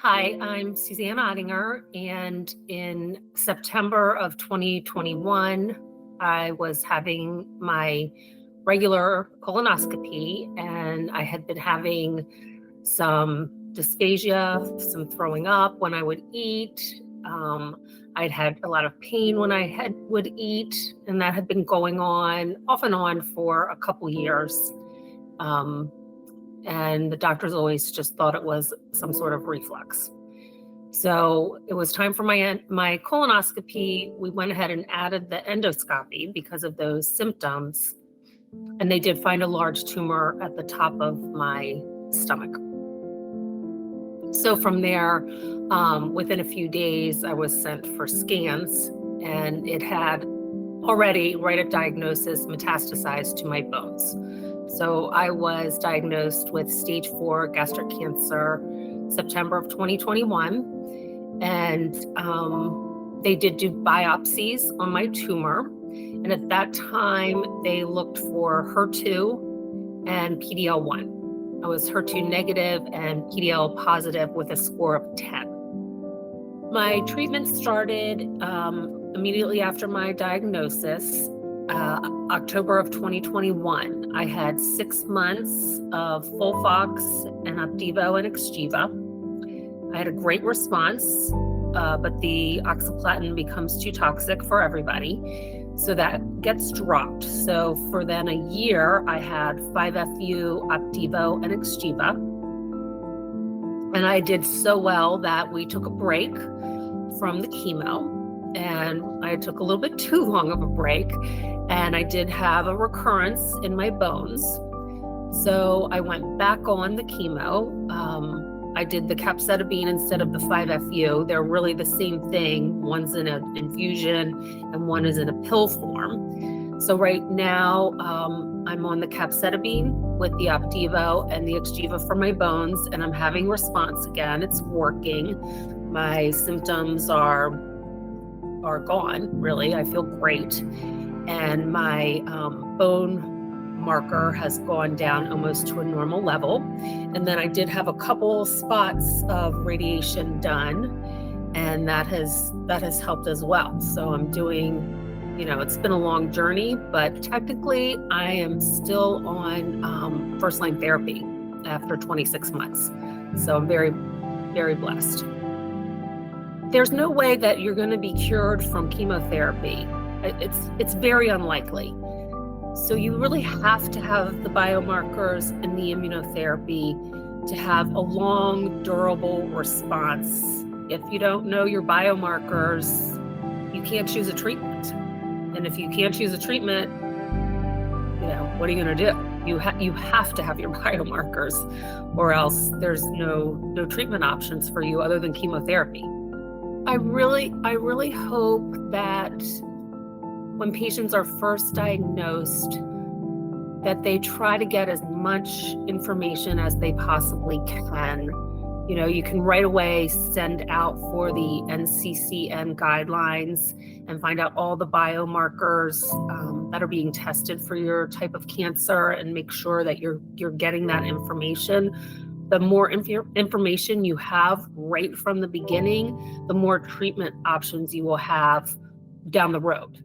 Hi, I'm Suzanne Ottinger, and in September of 2021, I was having my regular colonoscopy, and I had been having some dysphagia, some throwing up when I would eat. I'd had a lot of pain when would eat, and that had been going on off and on for a couple years. And the doctors always just thought it was some sort of reflux. So it was time for my colonoscopy. We went ahead and added the endoscopy because of those symptoms, and they did find a large tumor at the top of my stomach. So from there, within a few days, I was sent for scans, and it had already, right at diagnosis, metastasized to my bones. So I was diagnosed with stage 4 gastric cancer, September of 2021. And they did do biopsies on my tumor. And at that time, they looked for HER2 and PD-L1. I was HER2 negative and PD-L positive with a score of 10. My treatment started immediately after my diagnosis, October of 2021. I had 6 months of Folfox and Opdivo and Xgeva. I had a great response, but the oxaliplatin becomes too toxic for everybody, so that gets dropped. So for then a year, I had 5-FU, Opdivo, and Xgeva. And I did so well that we took a break from the chemo, and I took a little bit too long of a break, and I did have a recurrence in my bones. So I went back on the chemo. I did the capecitabine instead of the 5-FU. They're really the same thing. One's in an infusion and one is in a pill form. So right now, I'm on the capecitabine with the Opdivo and the Xgeva for my bones, and I'm having response again. It's working. My symptoms are gone, really. I feel great. And my bone marker has gone down almost to a normal level. And then I did have a couple spots of radiation done, and that has helped as well. So I'm doing, it's been a long journey, but technically I am still on first-line therapy after 26 months. So I'm very, very blessed. There's no way that you're going to be cured from chemotherapy. It's very unlikely. So you really have to have the biomarkers and the immunotherapy to have a long, durable response. If you don't know your biomarkers, you can't choose a treatment. And if you can't choose a treatment, what are you going to do? You have to have your biomarkers, or else there's no treatment options for you other than chemotherapy. I really hope that when patients are first diagnosed, that they try to get as much information as they possibly can. You can right away send out for the NCCN guidelines and find out all the biomarkers that are being tested for your type of cancer, and make sure that you're getting that information. The more information you have right from the beginning, the more treatment options you will have down the road.